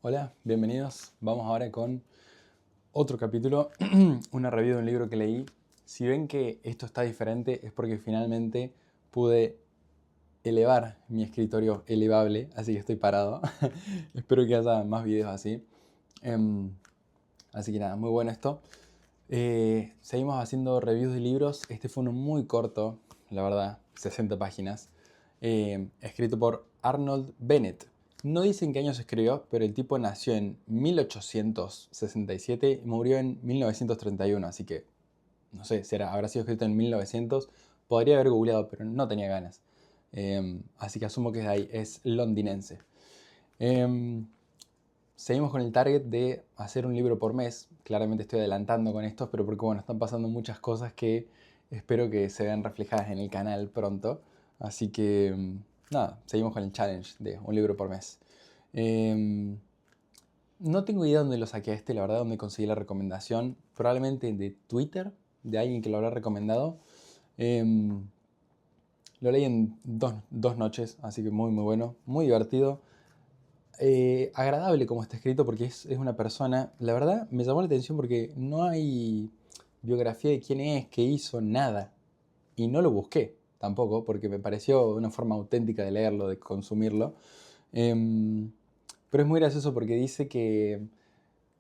Hola, bienvenidos. Vamos ahora con otro capítulo, una review de un libro que leí. Si ven que esto está diferente es porque finalmente pude elevar mi escritorio elevable, así que estoy parado. Espero que haya más videos así. Em, Así que nada, muy bueno esto. Seguimos haciendo reviews de libros. Este fue uno muy corto, la verdad, 60 páginas. Escrito por Arnold Bennett. No dicen qué año se escribió, pero el tipo nació en 1867 y murió en 1931, así que no sé, habrá sido escrito en 1900. Podría haber googleado, pero no tenía ganas. Así que asumo que es de ahí, es londinense. Em, Seguimos con el target de hacer un libro por mes. Claramente estoy adelantando con esto, pero porque bueno, están pasando muchas cosas que espero que se vean reflejadas en el canal pronto. Así que nada, seguimos con el challenge de un libro por mes. Em, no tengo idea dónde lo saqué a este, la verdad, dónde conseguí la recomendación. Probablemente de Twitter, de alguien que lo habrá recomendado. Em, lo leí en dos noches, así que muy bueno, muy divertido. Agradable como está escrito porque es una persona, la verdad me llamó la atención porque no hay biografía de quién es, qué hizo, nada. Y no lo busqué tampoco porque me pareció una forma auténtica de leerlo, de consumirlo. Em, pero es muy gracioso porque dice que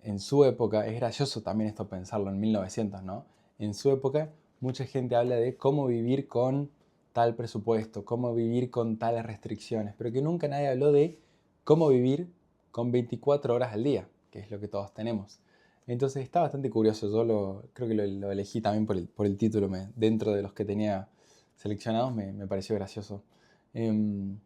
en su época, es gracioso también esto pensarlo en 1900, ¿no? En su época mucha gente habla de cómo vivir con tal presupuesto, cómo vivir con tales restricciones, pero que nunca nadie habló de cómo vivir con 24 horas al día, que es lo que todos tenemos. Entonces está bastante curioso, creo que lo elegí también por el título, dentro de los que tenía seleccionados me pareció gracioso. Em,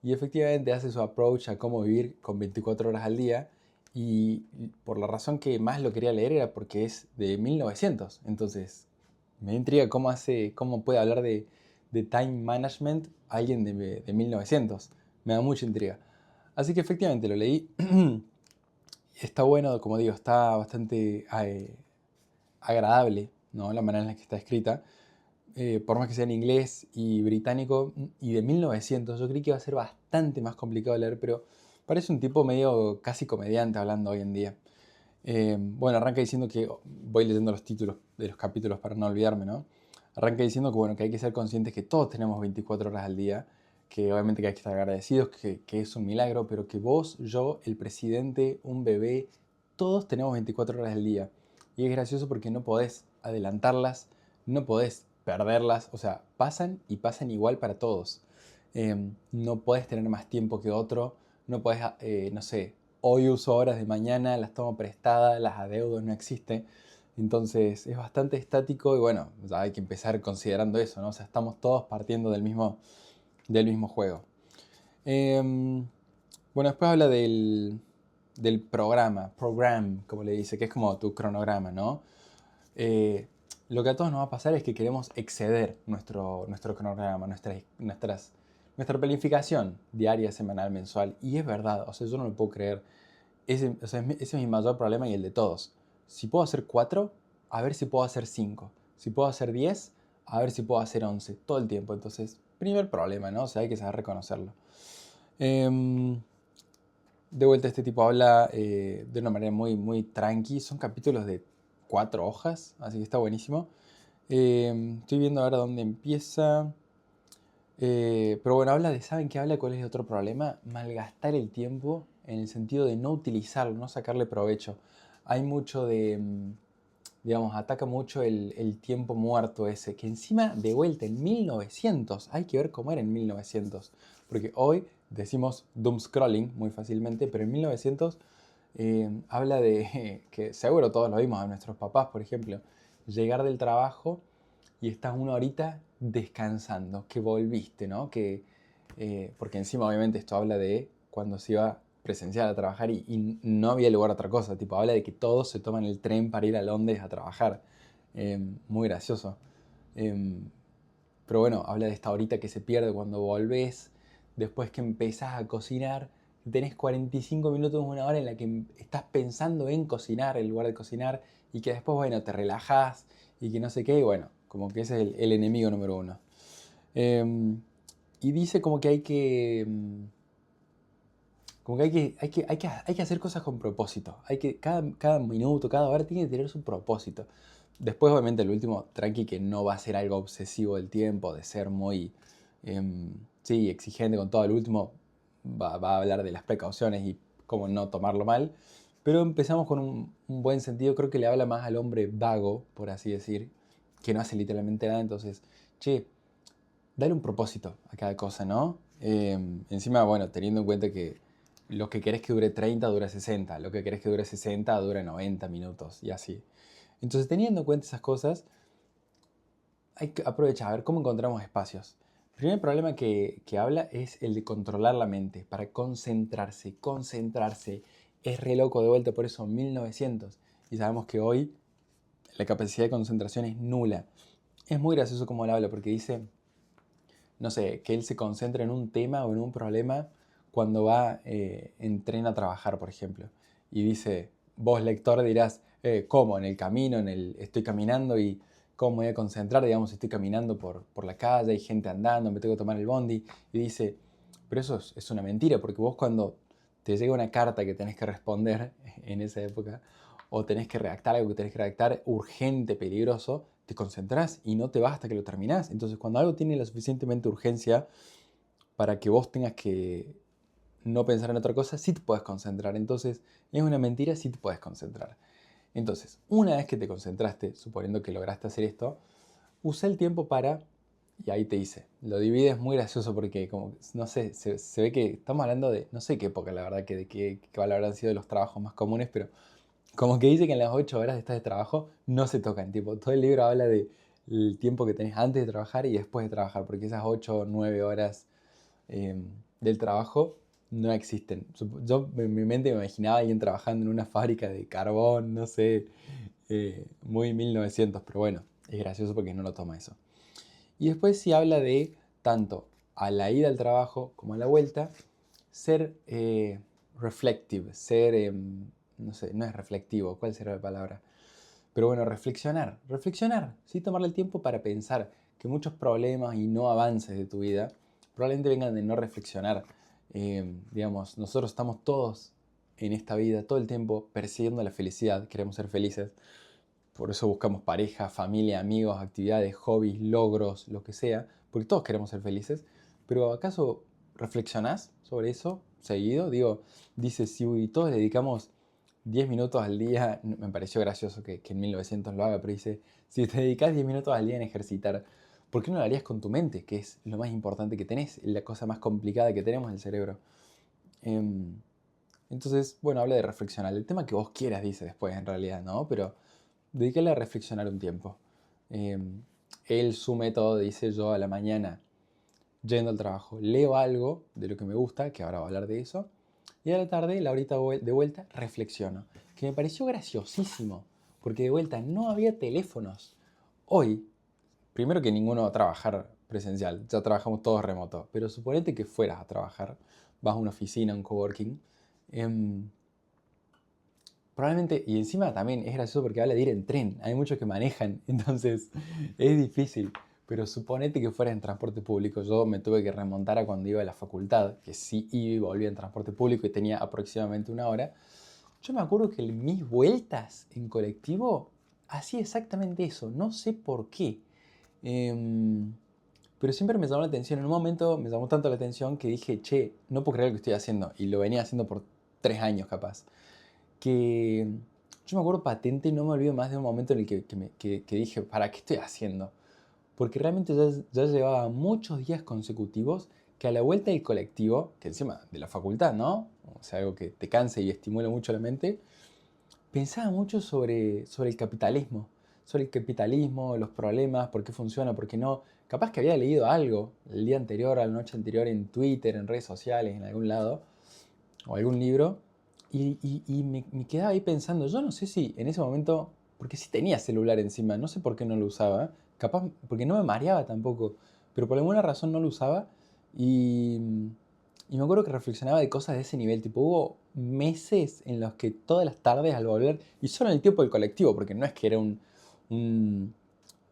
y efectivamente hace su approach a cómo vivir con 24 horas al día. Y por la razón que más lo quería leer era porque es de 1900. Entonces me intriga cómo puede hablar de time management alguien de 1900. Me da mucha intriga. Así que efectivamente lo leí. Está bueno, como digo, está bastante agradable, ¿no? La manera en la que está escrita. Por más que sea en inglés y británico y de 1900, yo creí que iba a ser bastante más complicado de leer, pero parece un tipo medio casi comediante hablando hoy en día. Bueno, arranca diciendo que, voy leyendo los títulos de los capítulos para no olvidarme, ¿no? Arranca diciendo que, bueno, que hay que ser conscientes que todos tenemos 24 horas al día, que obviamente que hay que estar agradecidos, que es un milagro, pero que vos, yo, el presidente, un bebé, todos tenemos 24 horas al día. Y es gracioso porque no podés adelantarlas, no podés perderlas, o sea, pasan y pasan igual para todos. No podés tener más tiempo que otro, no podés, no sé, hoy uso horas de mañana, las tomo prestadas, las adeudo, no existe. Entonces es bastante estático y bueno, ya hay que empezar considerando eso, ¿no? O sea, estamos todos partiendo del mismo juego. Em, bueno, después habla del program, como le dice, que es como tu cronograma, ¿no? Eh, lo que a todos nos va a pasar es que queremos exceder nuestro cronograma, nuestra planificación diaria, semanal, mensual. Y es verdad, o sea, yo no lo puedo creer. Ese es mi mayor problema y el de todos. Si puedo hacer 4, a ver si puedo hacer 5. Si puedo hacer 10, a ver si puedo hacer 11. Todo el tiempo. Entonces, primer problema, ¿no? O sea, hay que saber reconocerlo. Em, de vuelta, este tipo habla de una manera muy tranqui. Son capítulos de 4 hojas, así que está buenísimo. Estoy viendo ahora dónde empieza. Pero bueno, ¿saben qué habla? ¿Cuál es el otro problema? Malgastar el tiempo en el sentido de no utilizarlo, no sacarle provecho. Hay mucho digamos, ataca mucho el tiempo muerto ese, que encima de vuelta en 1900, hay que ver cómo era en 1900, porque hoy decimos doom scrolling muy fácilmente, pero en 1900 habla de, que seguro todos lo vimos a nuestros papás, por ejemplo, llegar del trabajo y estás una horita descansando, que volviste, ¿no? Porque encima obviamente esto habla de cuando se iba presencial a trabajar y no había lugar a otra cosa, tipo habla de que todos se toman el tren para ir a Londres a trabajar. Muy gracioso. Eh, pero bueno, habla de esta horita que se pierde cuando volvés, después que empezás a cocinar, tenés 45 minutos, una hora en la que estás pensando en cocinar en lugar de cocinar y que después, bueno, te relajás y que no sé qué, y bueno, como que ese es el enemigo número uno. Eh, y dice como que hay que, Como que hay que hacer cosas con propósito. Cada minuto, cada hora tiene que tener su propósito. Después, obviamente, el último, tranqui, que no va a ser algo obsesivo del tiempo, de ser muy, sí, exigente con todo. El último va a hablar de las precauciones y cómo no tomarlo mal. Pero empezamos con un buen sentido. Creo que le habla más al hombre vago, por así decir, que no hace literalmente nada. Entonces, che, dale un propósito a cada cosa, ¿no? Encima, bueno, teniendo en cuenta que lo que querés que dure 30 dura 60, lo que querés que dure 60 dura 90 minutos y así. Entonces, teniendo en cuenta esas cosas, hay que aprovechar a ver cómo encontramos espacios. El primer problema que habla es el de controlar la mente, para concentrarse. Es re loco de vuelta, por eso 1900. Y sabemos que hoy la capacidad de concentración es nula. Es muy gracioso como él habla, porque dice, no sé, que él se concentra en un tema o en un problema cuando va en tren a trabajar, por ejemplo. Y dice, vos lector dirás, ¿cómo? En el camino, estoy caminando y ¿cómo me voy a concentrar? Digamos, estoy caminando por la calle, hay gente andando, me tengo que tomar el bondi. Y dice, pero eso es una mentira, porque vos cuando te llega una carta que tenés que responder en esa época, o tenés que redactar algo que tenés que redactar urgente, peligroso, te concentrás y no te vas hasta que lo terminás. Entonces, cuando algo tiene la suficientemente urgencia para que vos tengas que no pensar en otra cosa, sí te puedes concentrar. Entonces, es una mentira, sí te puedes concentrar. Entonces, una vez que te concentraste, suponiendo que lograste hacer esto, usa el tiempo para, y ahí te dice, lo divides muy gracioso porque, como, no sé, se ve que estamos hablando de, no sé qué época, la verdad, que de qué habrán sido los trabajos más comunes, pero como que dice que en las 8 horas de estas de trabajo no se tocan. Tipo, todo el libro habla del tiempo que tenés antes de trabajar y después de trabajar, porque esas 8 o 9 horas eh, del trabajo no existen. Yo en mi mente me imaginaba a alguien trabajando en una fábrica de carbón, no sé, muy 1900, pero bueno, es gracioso porque no lo toma eso. Y después sí habla de tanto a la ida al trabajo como a la vuelta, ser reflective, ser, no sé, no es reflectivo, ¿cuál será la palabra? Pero bueno, reflexionar, ¿sí? Tomarle el tiempo para pensar que muchos problemas y no avances de tu vida probablemente vengan de no reflexionar. Digamos, nosotros estamos todos en esta vida todo el tiempo persiguiendo la felicidad, queremos ser felices, por eso buscamos pareja, familia, amigos, actividades, hobbies, logros, lo que sea, porque todos queremos ser felices. Pero ¿acaso reflexionás sobre eso seguido? Digo, dice, si todos le dedicamos 10 minutos al día, me pareció gracioso que en 1900 lo haga, pero dice, si te dedicas 10 minutos al día en ejercitar, ¿por qué no lo harías con tu mente? Que es lo más importante que tenés, la cosa más complicada que tenemos, el cerebro. Em, entonces, bueno, habla de reflexionar. El tema que vos quieras, dice después, en realidad, ¿no? Pero dedícale a reflexionar un tiempo. Él, su método, dice yo a la mañana, yendo al trabajo, leo algo de lo que me gusta, que ahora va a hablar de eso, y a la tarde, la horita de vuelta, reflexiono. Que me pareció graciosísimo, porque de vuelta no había teléfonos. Hoy, primero que ninguno va a trabajar presencial, ya trabajamos todos remoto, pero suponete que fueras a trabajar, vas a una oficina, un coworking, probablemente, y encima también es gracioso porque habla de ir en tren, hay muchos que manejan, entonces es difícil. Pero suponete que fuera en transporte público, yo me tuve que remontar a cuando iba a la facultad, que sí iba y volvía en transporte público y tenía aproximadamente una hora. Yo me acuerdo que en mis vueltas en colectivo hacía exactamente eso, no sé por qué. Em, pero siempre me llamó la atención, en un momento me llamó tanto la atención que dije, che, no puedo creer lo que estoy haciendo, y lo venía haciendo por 3 años capaz que yo me acuerdo patente y no me olvido más de un momento en el que dije, ¿para qué estoy haciendo? Porque realmente ya llevaba muchos días consecutivos que a la vuelta del colectivo, que encima de la facultad, ¿no? O sea, algo que te canse y estimula mucho la mente, pensaba mucho sobre el capitalismo, los problemas, por qué funciona, por qué no. Capaz que había leído algo el día anterior, a la noche anterior, en Twitter, en redes sociales, en algún lado, o algún libro, y me quedaba ahí pensando, yo no sé si en ese momento, porque sí tenía celular encima, no sé por qué no lo usaba, capaz porque no me mareaba tampoco, pero por alguna razón no lo usaba, y, y me acuerdo que reflexionaba de cosas de ese nivel, tipo hubo meses en los que todas las tardes al volver, y solo en el tiempo del colectivo, porque no es que era un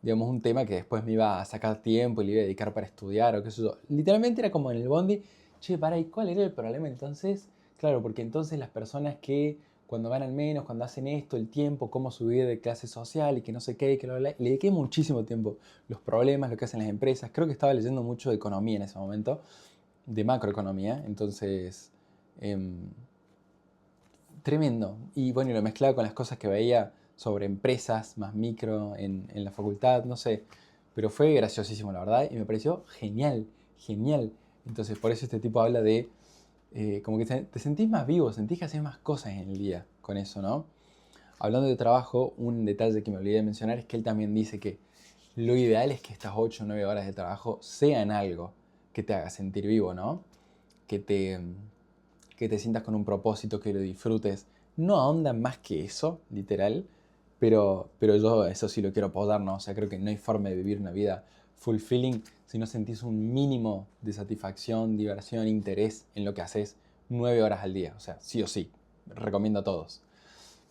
digamos, un tema que después me iba a sacar tiempo y le iba a dedicar para estudiar o qué sé yo. Literalmente era como en el bondi, che, para, ¿y cuál era el problema entonces? Claro, porque entonces las personas que cuando ganan menos, cuando hacen esto, el tiempo, cómo subir de clase social y que no sé qué, y que le dediqué muchísimo tiempo. Los problemas, lo que hacen las empresas. Creo que estaba leyendo mucho de economía en ese momento, de macroeconomía. Entonces, em, tremendo. Y bueno, y lo mezclaba con las cosas que veía sobre empresas más micro en la facultad, no sé. Pero fue graciosísimo, la verdad, y me pareció genial, genial. Entonces, por eso este tipo habla de como que te sentís más vivo, sentís que haces más cosas en el día con eso, ¿no? Hablando de trabajo, un detalle que me olvidé de mencionar es que él también dice que lo ideal es que estas 8 o 9 horas de trabajo sean algo que te haga sentir vivo, ¿no? Que te, que te sientas con un propósito, que lo disfrutes. No ahondan más que eso, literal, pero yo eso sí lo quiero apoyar, ¿no? O sea, creo que no hay forma de vivir una vida fulfilling si no sentís un mínimo de satisfacción, diversión, interés en lo que haces 9 horas al día. O sea, sí o sí. Recomiendo a todos.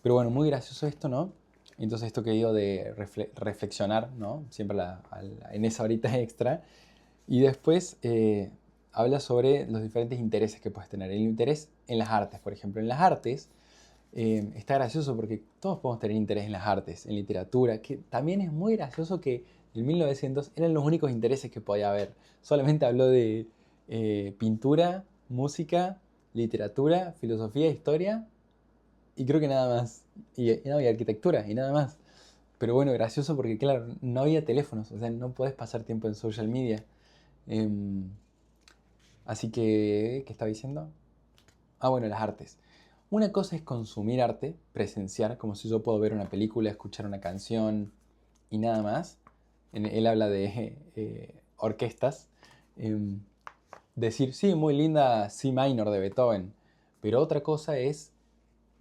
Pero bueno, muy gracioso esto, ¿no? Entonces esto que digo de reflexionar, ¿no? Siempre en esa horita extra. Y después habla sobre los diferentes intereses que puedes tener. El interés en las artes, por ejemplo. En las artes está gracioso porque todos podemos tener interés en las artes, en literatura, que también es muy gracioso que en 1900 eran los únicos intereses que podía haber. Solamente habló de pintura, música, literatura, filosofía, historia y creo que nada más. No, y arquitectura y nada más. Pero bueno, gracioso porque claro, no había teléfonos, o sea, no podés pasar tiempo en social media. Em, Así que, ¿qué estaba diciendo? Ah, bueno, las artes. Una cosa es consumir arte, presenciar, como si yo puedo ver una película, escuchar una canción y nada más. Él habla de orquestas. Em, Decir, sí, muy linda C minor de Beethoven. Pero otra cosa es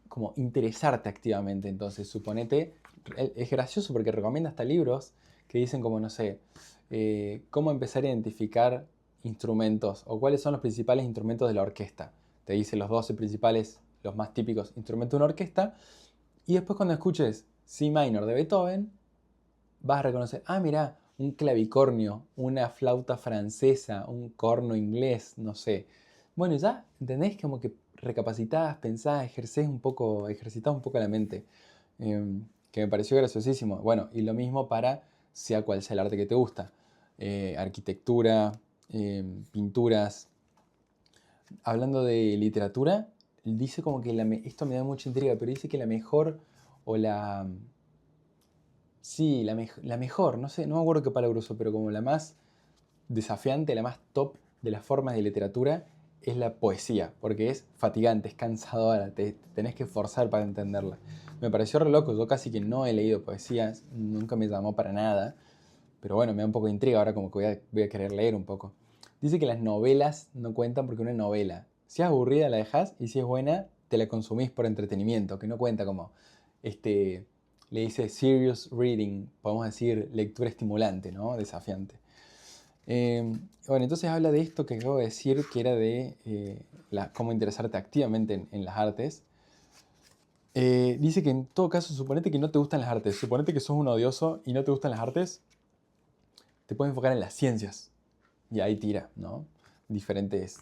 como interesarte activamente. Entonces, suponete, es gracioso porque recomienda hasta libros que dicen como, no sé, cómo empezar a identificar instrumentos o cuáles son los principales instrumentos de la orquesta. Te dice los 12 principales, los más típicos instrumentos de una orquesta. Y después cuando escuches C minor de Beethoven, vas a reconocer, ah, mira, un clavicornio, una flauta francesa, un corno inglés, no sé. Bueno, ya, ¿entendés? Como que recapacitás, pensás, ejercitás un poco la mente. Que me pareció graciosísimo. Bueno, y lo mismo para sea cual sea el arte que te gusta. Arquitectura, pinturas. Hablando de literatura, dice como que esto me da mucha intriga, pero dice que la mejor o la sí, la mejor, no sé, no me acuerdo qué palabra usó, pero como la más desafiante, la más top de las formas de literatura es la poesía, porque es fatigante, es cansadora, te tenés que esforzar para entenderla. Me pareció re loco, yo casi que no he leído poesías, nunca me llamó para nada, pero bueno, me da un poco de intriga, ahora como que voy a querer leer un poco. Dice que las novelas no cuentan porque una novela, si es aburrida la dejas y si es buena te la consumís por entretenimiento, que no cuenta como este, le dice serious reading, podemos decir lectura estimulante, ¿no? Desafiante. Bueno, entonces habla de esto que acabo de decir, que era de cómo interesarte activamente en las artes. Dice que en todo caso, suponete que no te gustan las artes, suponete que sos un odioso y no te gustan las artes, te puedes enfocar en las ciencias. Y ahí tira, ¿no? Diferentes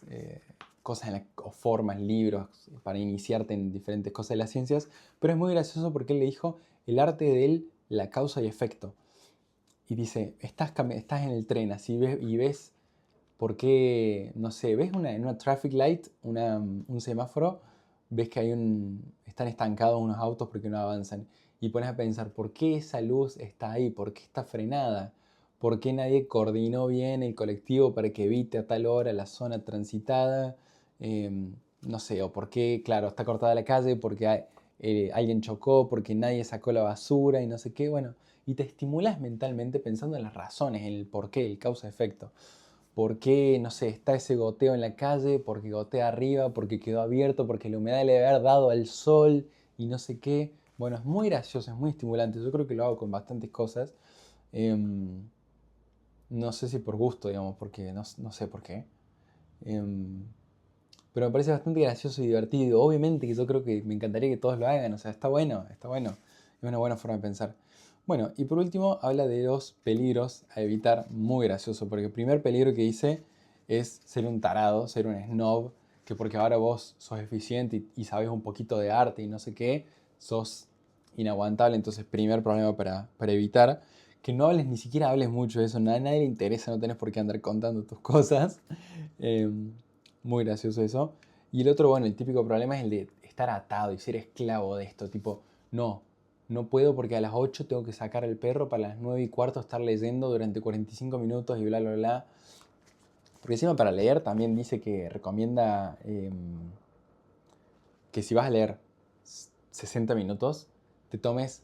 cosas o formas, libros, para iniciarte en diferentes cosas de las ciencias. Pero es muy gracioso porque él le dijo el arte de él, la causa y efecto. Y dice, estás en el tren así y ves por qué, no sé, ves en una traffic light, un semáforo, ves que están estancados unos autos porque no avanzan. Y pones a pensar, ¿por qué esa luz está ahí? ¿Por qué está frenada? ¿Por qué nadie coordinó bien el colectivo para que evite a tal hora la zona transitada? No sé, o por qué, claro, está cortada la calle porque alguien chocó, porque nadie sacó la basura y no sé qué. Bueno, y te estimulas mentalmente pensando en las razones, en el por qué, el causa-efecto. ¿Por qué, no sé, está ese goteo en la calle? ¿Porque gotea arriba? ¿Porque quedó abierto? ¿Porque la humedad le haber dado al sol? Y no sé qué. Bueno, es muy gracioso, es muy estimulante. Yo creo que lo hago con bastantes cosas. Em, no sé si por gusto, digamos, porque no sé por qué. Em, pero me parece bastante gracioso y divertido. Obviamente que yo creo que me encantaría que todos lo hagan. O sea, está bueno, está bueno. Es una buena forma de pensar. Bueno, y por último habla de los peligros a evitar, muy gracioso, porque el primer peligro que dice es ser un tarado, ser un snob, que porque ahora vos sos eficiente y sabes un poquito de arte y no sé qué, sos inaguantable. Entonces, primer problema para evitar. Que no hables, ni siquiera hables mucho de eso, a nadie le interesa, no tenés por qué andar contando tus cosas. Eh, Muy gracioso eso. Y el otro, bueno, el típico problema es el de estar atado y ser esclavo de esto. Tipo, no, no puedo porque a las 8 tengo que sacar al perro para las 9 y cuarto estar leyendo durante 45 minutos y bla, bla, bla. Porque encima para leer también dice que recomienda que si vas a leer 60 minutos, te tomes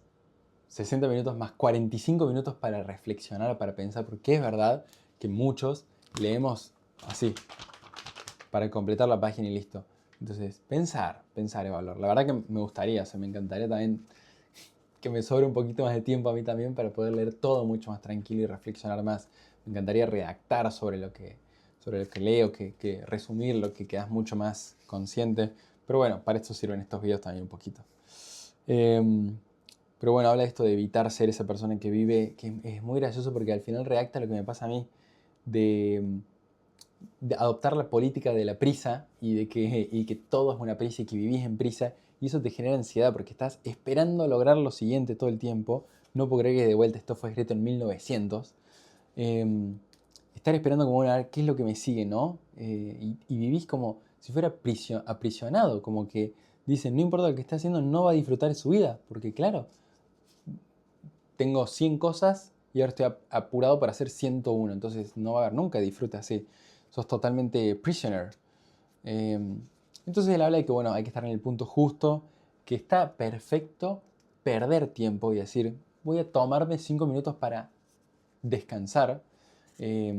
60 minutos más 45 minutos para reflexionar, para pensar, porque es verdad que muchos leemos así, para completar la página y listo. Entonces, pensar, evaluar. La verdad que me gustaría, o sea, me encantaría también que me sobre un poquito más de tiempo a mí también para poder leer todo mucho más tranquilo y reflexionar más. Me encantaría redactar sobre lo que leo, que resumir lo que quedas mucho más consciente. Pero bueno, para esto sirven estos videos también un poquito. Pero bueno, habla de esto de evitar ser esa persona que vive, que es muy gracioso porque al final redacta lo que me pasa a mí, de adoptar la política de la prisa y que todo es una prisa y que vivís en prisa. Y eso te genera ansiedad porque estás esperando lograr lo siguiente todo el tiempo. No puedo creer que de vuelta esto fue escrito en 1900. Estar esperando como, bueno, a ver qué es lo que me sigue, ¿no? Y vivís como si fuera aprisionado, como que dicen, no importa lo que esté haciendo, no va a disfrutar de su vida. Porque claro, tengo 100 cosas y ahora estoy apurado para hacer 101. Entonces no va a haber nunca disfrute así. Sos totalmente prisoner. Eh, entonces él habla de que, bueno, hay que estar en el punto justo, que está perfecto perder tiempo y decir, voy a tomarme 5 minutos para descansar. Eh,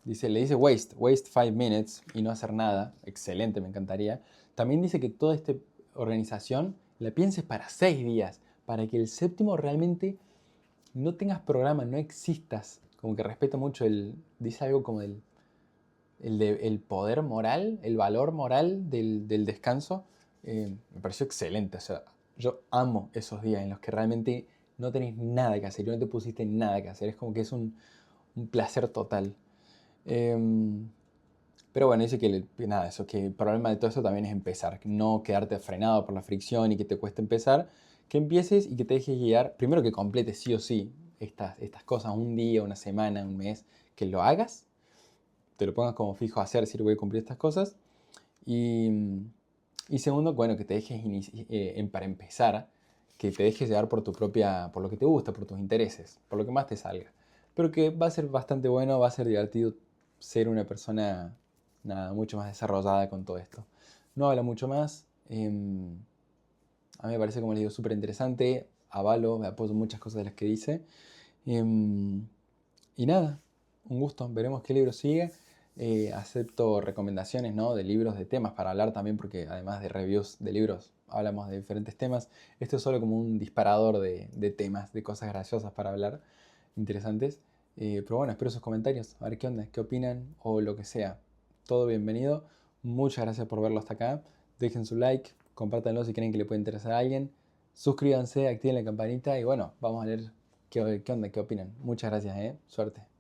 le dice waste 5 minutes y no hacer nada. Excelente, me encantaría. También dice que toda esta organización la pienses para 6 días, para que el séptimo realmente no tengas programa, no existas. Como que respeta mucho dice algo como el poder moral, el valor moral del descanso. Me pareció excelente. O sea, yo amo esos días en los que realmente no tenés nada que hacer y no te pusiste nada que hacer. Es como que es un placer total. Pero bueno, dice nada, eso, que el problema de todo eso también es empezar, no quedarte frenado por la fricción y que te cueste empezar, que empieces y que te dejes guiar, primero que completes sí o sí estas cosas, un día, una semana, un mes, que lo hagas, te lo pongas como fijo a hacer si voy a cumplir estas cosas, y, y segundo, bueno, que te dejes, para empezar, que te dejes llevar por lo que te gusta, por tus intereses, por lo que más te salga. Pero que va a ser bastante bueno, va a ser divertido ser una persona, nada, mucho más desarrollada con todo esto. No habla mucho más. A mí me parece, como les digo, súper interesante. Avalo, me apoyo en muchas cosas de las que dice. Em, y nada, un gusto. Veremos qué libro sigue. Acepto recomendaciones, ¿no? De libros, de temas para hablar también, porque además de reviews de libros, hablamos de diferentes temas. Esto es solo como un disparador de temas, de cosas graciosas para hablar, interesantes. Pero bueno, espero sus comentarios, a ver qué onda, qué opinan o lo que sea. Todo bienvenido. Muchas gracias por verlo hasta acá. Dejen su like, compártanlo si creen que le puede interesar a alguien. Suscríbanse, activen la campanita y bueno, vamos a ver qué onda, qué opinan. Muchas gracias, Suerte.